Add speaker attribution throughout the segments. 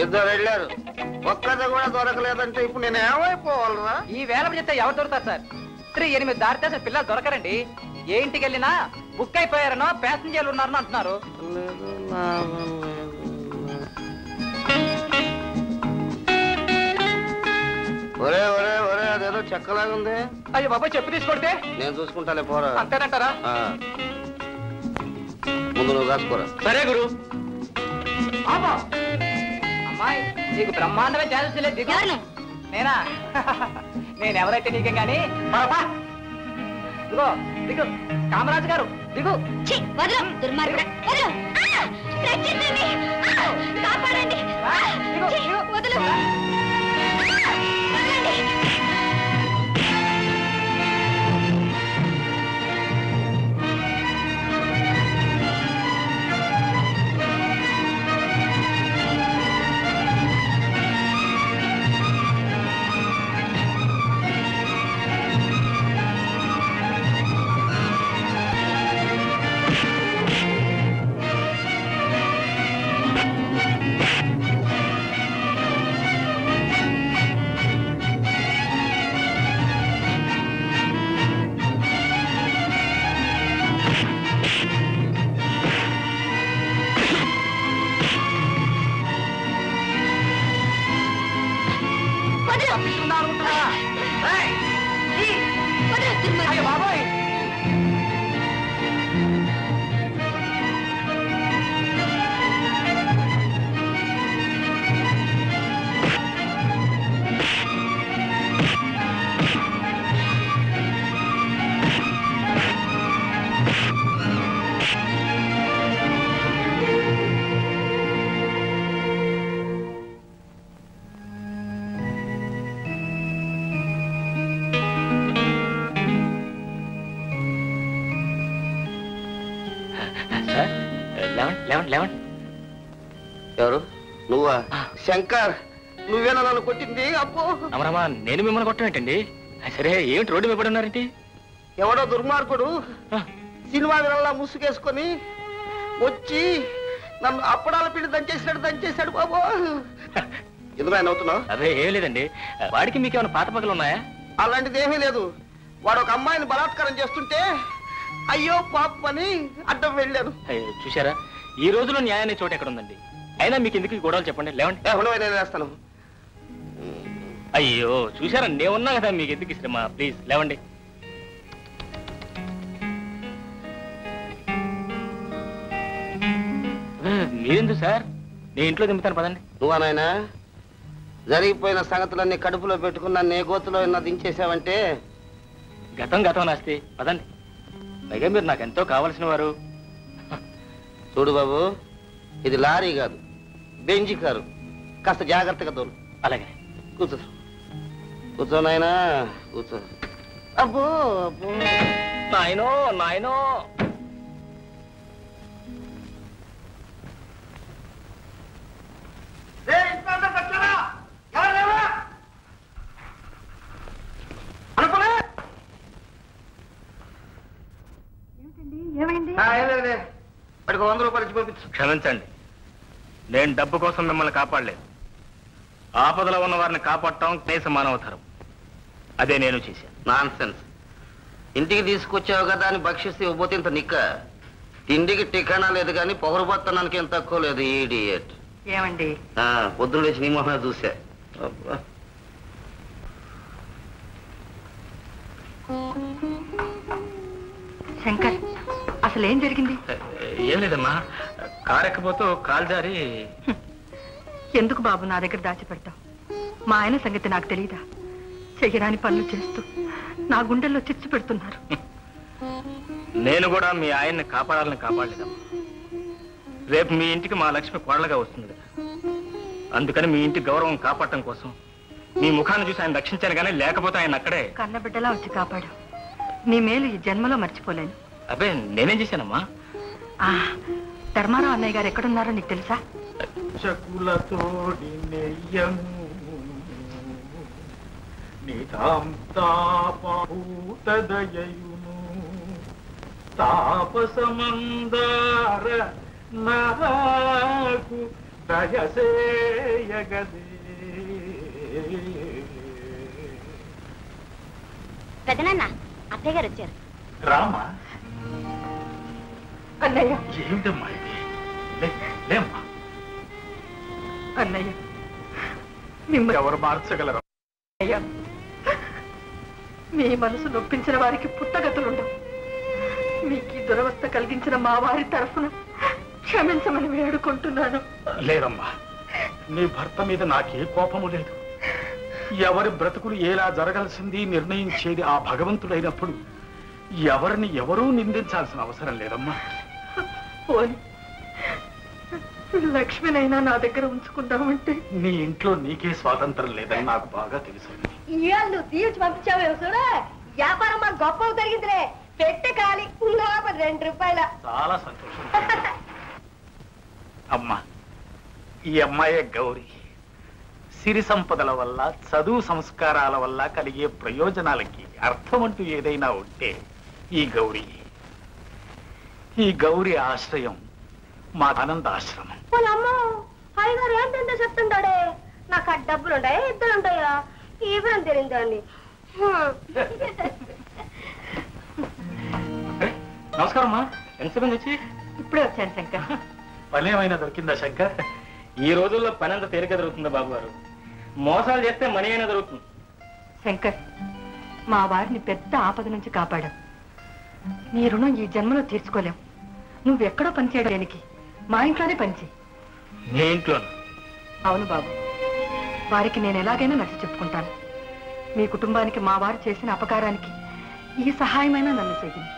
Speaker 1: ఇద్దరు వెళ్ళారు, ఒక్కది కూడా దొరకలేదంటే ఇప్పుడు నేను ఏమైపోవాలరా?
Speaker 2: ఈ వేళ చెప్తే ఎవరు దొరుకుతారు సార్? 8 దారితే పిల్లలు దొరకరండి. ఏ ఇంటికి వెళ్ళినా బుక్ అయిపోయారనో ప్యాసింజర్లు ఉన్నారనో అంటున్నారు.
Speaker 1: ఒరే ఒరే ఒరే, అదేదో చెక్కలాగుంది.
Speaker 2: అయ్యో బాబా, చెప్పు తీసుకొడితే
Speaker 1: నేను చూసుకుంటాలే, పోరా.
Speaker 2: అంతేనంటారా?
Speaker 1: ముందు నువ్వు రాసుకోరా.
Speaker 2: సరే గురు. అమ్మాయి, నీకు బ్రహ్మాండమే ఛాన్స్ లేదు. దిగు. నేనా? నేనెవరైతే నీకే కానీ దిగో. దిగు కామరాజు గారు, దిగు.
Speaker 1: ఎవరు? నువ్వా? శంకర్, నువ్వేనా నన్ను కొట్టింది? అబ్బో
Speaker 2: అమరమ్మా, నేను మిమ్మల్ని కొట్టమేంటండి? సరే, ఏమిటి రోడ్డు మీద ఉన్నారేంటి?
Speaker 1: ఎవడో దుర్మార్గుడు సినిమా వినల్లా ముసుగేసుకొని వచ్చి నన్ను అప్పడాల పిండి దంచేసాడు బాబు. ఎందుకు ఆయన అవుతున్నావు?
Speaker 2: అదే ఏం లేదండి, వాడికి మీకేమైనా పాత పగలు ఉన్నాయా?
Speaker 1: అలాంటిది ఏమీ లేదు. వాడు ఒక అమ్మాయిని బలాత్కారం చేస్తుంటే అయ్యో పాప అని అడ్డం వెళ్ళాను.
Speaker 2: చూసారా, ఈ రోజులో న్యాయాన్ని చోటు ఎక్కడ ఉందండి? అయినా మీకు ఎందుకు గొడవలు చెప్పండి, లేవండి.
Speaker 1: వేస్తాను.
Speaker 2: అయ్యో చూసారా, నేనున్నా కదా, మీకు ఎందుకు ఇష్టమా? ప్లీజ్ లేవండి. మీరెందుకు సార్? నేను ఇంట్లో దింపుతాను, పదండి.
Speaker 1: నువ్వా నాయనా? జరిగిపోయిన సంగతులన్నీ కడుపులో పెట్టుకున్నా నే గోతులో దించేసావంటే
Speaker 2: గతం నాస్తి, పదండి. పైగా మీరు నాకు ఎంతో కావలసిన వారు.
Speaker 1: చూడు బాబు, ఇది లారీ కాదు, బెంజి కారు. కాస్త జాగ్రత్తగా తోలు.
Speaker 2: అలాగే.
Speaker 1: కూర్చో నాయనా, కూర్చో. అబ్బో అబ్బో,
Speaker 2: నాయనో.
Speaker 1: వాడికి 100 రూపాయలు ఇచ్చి పంపించు.
Speaker 2: క్షమించండి, నేను డబ్బు కోసం మిమ్మల్ని కాపాడలేదు. ఆపదలో ఉన్న వారిని కాపాడటం కనీస మానవతరం. అదే నేను చేశాను.
Speaker 1: నాన్సెన్స్. ఇంటికి తీసుకొచ్చావు కదా అని భక్షిస్తే ఇవ్వబోతే ఇంత నిక్క. తిండికి టికానా లేదు కానీ పొగరుబోత్తనానికి ఏం తక్కువ లేదు. ఈడియట్.
Speaker 3: ఏమండి?
Speaker 1: పొద్దున్న లేచి నీ మొహం చూసా.
Speaker 3: శంకర్, అసలు ఏం జరిగింది?
Speaker 2: ఏం లేదమ్మా, కారెక్కపోతూ కాలు జారి.
Speaker 3: ఎందుకు బాబు నా దగ్గర దాచిపెడతావు? మా ఆయన సంగతి నాకు తెలియదా? చెయ్యరాని పనులు చేస్తూ నా గుండెల్లో చిచ్చు పెడుతున్నారు.
Speaker 2: నేను కూడా మీ ఆయన్ని కాపాడాలని కాపాడలేదమ్మా. రేపు మీ ఇంటికి మా లక్ష్మి కోడలుగా వస్తుంది కదా, అందుకని మీ ఇంటి గౌరవం కాపాడటం కోసం మీ ముఖాన్ని చూసి ఆయన రక్షించాను, కానీ లేకపోతే ఆయన అక్కడే
Speaker 3: కన్నబిడ్డలా వచ్చి కాపాడు. నీ మేలు ఈ జన్మలో మర్చిపోలేను.
Speaker 2: అబ్బే, నేనేం చేశానమ్మా?
Speaker 3: ధర్మారావు అన్నయ్య గారు ఎక్కడున్నారో నీకు తెలుసా?
Speaker 4: చకులతోడి నెయ్యము నితాం తాపూతదయయును తాపసమందార నాకు దయసేయగదే.
Speaker 5: పెదనాన్న అత్తయ్య గారు వచ్చారు.
Speaker 4: రామా.
Speaker 3: అన్నయ్య
Speaker 4: ఏమిటమ్మా ఇది? లేమ్మా.
Speaker 3: అన్నయ్య మిమ్మల్ని
Speaker 4: ఎవరు మార్చగలరు?
Speaker 3: అయ్యా, మీ మనసు నొప్పించిన వారికి పుట్టగతులుండవు. మీకు ఈ దురవస్థ కలిగించిన మా వారి తరఫున క్షమించమని వేడుకుంటున్నాను.
Speaker 4: లేదమ్మా, నీ భర్త మీద నాకే కోపము లేదు. ఎవరి బ్రతుకులు ఎలా జరగాల్సింది నిర్ణయించేది ఆ భగవంతుడైనప్పుడు ఎవరిని ఎవరూ నిందించాల్సిన అవసరం లేదమ్మా.
Speaker 3: పోనీ లక్ష్మినైనా నా దగ్గర ఉంచుకుందామంటే
Speaker 4: నీ ఇంట్లో నీకే స్వాతంత్రం లేదని నాకు బాగా తెలుసు.
Speaker 5: ఇవాళ తీర్చి పంపించావు చూడ, వ్యాపారం మాకు గొప్ప జరిగిందిలే. పెట్టే ఖాళీ 2 రూపాయల.
Speaker 4: చాలా సంతోషం. అమ్మా, ఈ అమ్మాయే గౌరీ. సిరి సంపదల వల్ల, చదువు సంస్కారాల వల్ల కలిగే ప్రయోజనాలకి అర్థం అంటూ ఏదైనా ఉంటే ఈ గౌరీ. ఈ గౌరీ ఆశ్రయం మా ఆనంద ఆశ్రమం.
Speaker 5: అమ్మో, అయ్యగారు ఏంటంటే చెప్తుంటాడే. నాకు ఆ డబ్బులుంటాయా, ఇద్దరుంటాయా? ఈ వివరం తెలియదండి.
Speaker 2: నమస్కారం అమ్మా. ఎంతసేపు వచ్చి?
Speaker 3: ఇప్పుడే వచ్చాను శంకర్.
Speaker 4: పని ఏమైనా దొరికిందా శంకర్?
Speaker 2: ఈ రోజుల్లో పని అంత తేలిక దొరుకుతుందా బాబు గారు? మోసాలు చేస్తే మనీ అయినా దొరుకుతుంది.
Speaker 3: శంకర్, మా వారిని పెద్ద ఆపద నుంచి కాపాడాం. నీ రుణం ఈ జన్మలో తీర్చుకోలేం. నువ్వెక్కడో పనిచేయడానికి మా ఇంట్లోనే పనిచేయి.
Speaker 2: నీ ఇంట్లో?
Speaker 3: అవును బాబు, వారికి నేను ఎలాగైనా నచ్చి చెప్పుకుంటాను. మీ కుటుంబానికి మా వారు చేసిన అపకారానికి ఈ సహాయమైనా నన్ను చెయ్యింది.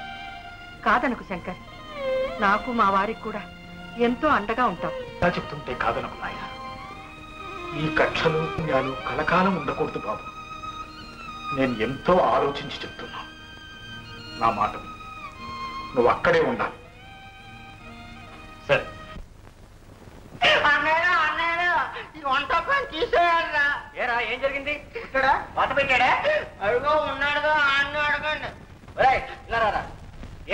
Speaker 3: కాదనకు శంకర్, నాకు మా వారికి కూడా ఎంతో అండగా ఉంటాం.
Speaker 4: ఇలా చెప్తుంటే కాదనకు నాయన. ఈ కక్షలు పుణ్యాలు కలకాలం ఉండకూడదు బాబు. నేను ఎంతో ఆలోచించి చెప్తున్నా. నా మాట నువ్వు అక్కడే ఉండాలి. సరే.
Speaker 1: ఈ వంట పని తీసేయాలరా.
Speaker 2: ఏరా, ఏం జరిగింది? పుట్టాడా? వాత పెట్టాడా?
Speaker 1: అడుగో ఉన్నాడుగా, అన్ను అడగండి.
Speaker 2: ఇలా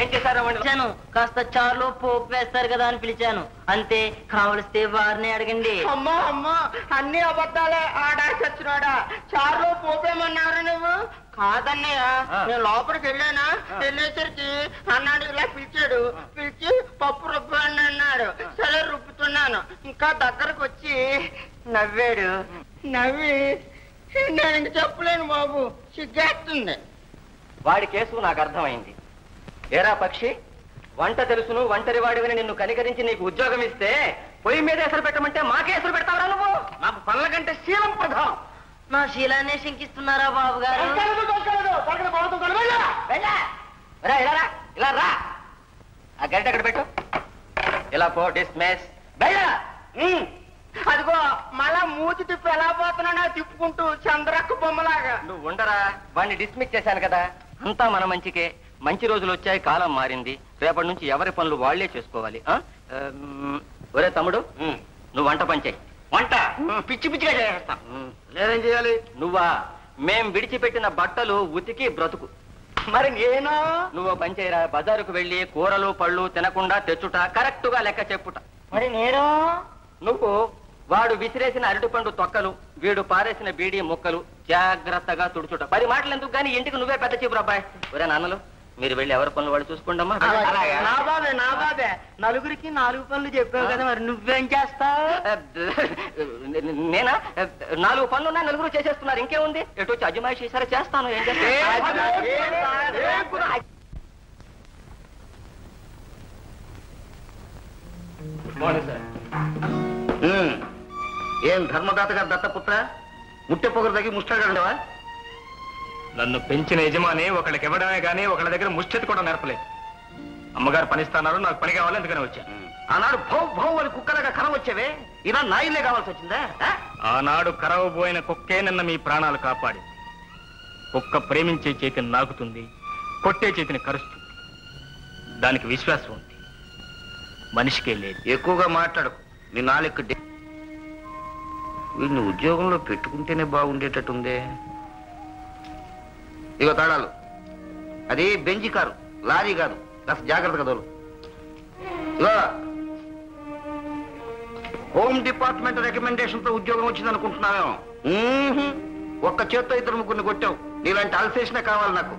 Speaker 2: ఏం చేశారా?
Speaker 6: పిలిచాను, కాస్త చారులో పోపు వేస్తారు కదా అని పిలిచాను అంతే. కావలిస్తే వారిని అడగండి.
Speaker 1: అమ్మా అమ్మా, అన్ని అబద్ధాలే. ఆడా చచ్చినాడా? చారులో పోపేమన్నారు నువ్వు? కాదన్నయ్య, నేను లోపలికి వెళ్ళానా, వెళ్ళేసరికి అన్నాడు ఇలా పిలిచాడు. పిలిచి పప్పు రుబ్బండి అన్నాడు. సరే రుబ్బుతున్నాను. ఇంకా దగ్గరకు వచ్చి నవ్వాడు. నవ్వి నేను ఇంక చెప్పలేను బాబు, సిగ్గేస్తుంది.
Speaker 2: వాడి కేసు నాకు అర్థమైంది. ఏరా పక్షి, వంట తెలుసును, ఒంటరి వాడివని నిన్ను కనికరించి నీకు ఉద్యోగం ఇస్తే పొయ్యి మీద ఎసరు పెట్టమంటే మాకే ఎసరు పెడతావరా నువ్వు? నాకు పనుల కంటే శీలం ప్రధానం.
Speaker 6: నా శీలాన్నే శంకిస్తున్నారా బాబు గారు?
Speaker 2: ఇలా రా. ఆ గంట ఎక్కడ పెట్టు. ఇలా పో. డిస్మిస్.
Speaker 1: అదిగో మళ్ళా మూతి తిప్పి ఎలా పోతున్నా తిప్పుకుంటూ చంద్రక్క బొమ్మలాగా.
Speaker 2: నువ్వు ఉండరా, వాడిని డిస్మిస్ చేశాను కదా. అంతా మన మంచికే. మంచి రోజులు వచ్చాయి, కాలం మారింది. రేపటి నుంచి ఎవరి పనులు వాళ్లే చేసుకోవాలి. ఒరే తమ్ముడు, నువ్వు వంట పని చేయి. వంట పిచ్చి పిచ్చిగా చేస్తా.
Speaker 1: నేనేం చేయాలి?
Speaker 2: నువ్వా? మేం విడిచిపెట్టిన బట్టలు ఉతికి బ్రతుకు.
Speaker 1: మరి నేను?
Speaker 2: నువ్వు పని చేయరా. బజారుకు వెళ్ళి కూరలు పళ్ళు తినకుండా తెచ్చుట, కరెక్ట్ గా లెక్క చెప్పుట.
Speaker 6: మరి నేను?
Speaker 2: నువ్వు వాడు విసిరేసిన అరటిపండు తొక్కలు, వీడు పారేసిన బీడీ ముక్కలు జాగ్రత్తగా తుడుచుట. 10 మాటలు ఎందుకు గానీ ఇంటికి నువ్వే పెద్ద చెప్పు అబ్బాయి. ఒరే నాన్నలు, మీరు వెళ్ళి ఎవరి పనులు వాళ్ళు చూసుకోండమ్మా.
Speaker 1: నా బాబే నలుగురికి 4 పనులు చెప్పావు కదా, మరి నువ్వేం చేస్తావు?
Speaker 2: నేనా? 4 పనులు ఉన్నాయి, 4 చేసేస్తున్నారు. ఇంకేముంది? ఎటు వచ్చి అజమాయిషి సరే చేస్తాను. ఏం
Speaker 1: ఏం ధర్మదాత గారు దత్తపుత్ర, ముట్టె పొగరు తగ్గి ముష్టగలవా?
Speaker 2: నన్ను పెంచిన యజమాని ఒకళ్ళకి ఇవ్వడమే గానీ ఒకళ్ళ దగ్గర ముష్టెత్తి కూడా నేర్పలేదు. అమ్మగారు పనిస్తున్నారు, నాకు పని కావాలి, అందుకని వచ్చా.
Speaker 1: ఆనాడు భౌ భౌ అని కుక్కలాగా కరం వచ్చేవే, ఇలా నా ఇల్లే కావాల్సి వచ్చిందా?
Speaker 2: ఆనాడు కరవబోయిన కుక్కే నిన్న మీ ప్రాణాలు కాపాడి. కుక్క ప్రేమించే చేతిని నాకుతుంది, కొట్టే చేతిని కరుస్తుంది. దానికి విశ్వాసం ఉంది, మనిషికే లేదు.
Speaker 1: ఎక్కువగా మాట్లాడకు, నీ నాలుగు వీడిని ఉద్యోగంలో పెట్టుకుంటేనే బాగుండేటట్టుందే. ఇగో తాళాలు. అది బెంజి కారు, లారీ కాదు. కాస్త జాగ్రత్తగా దోలు. ఇగో
Speaker 7: హోమ్ డిపార్ట్మెంట్ రికమెండేషన్ తో ఉద్యోగం వచ్చింది అనుకుంటున్నావేమో. ఒక్క చేత్తో 2 ముగ్గురిని కొట్టావు. నీలాంటి అల్సేషనే కావాలి నాకు.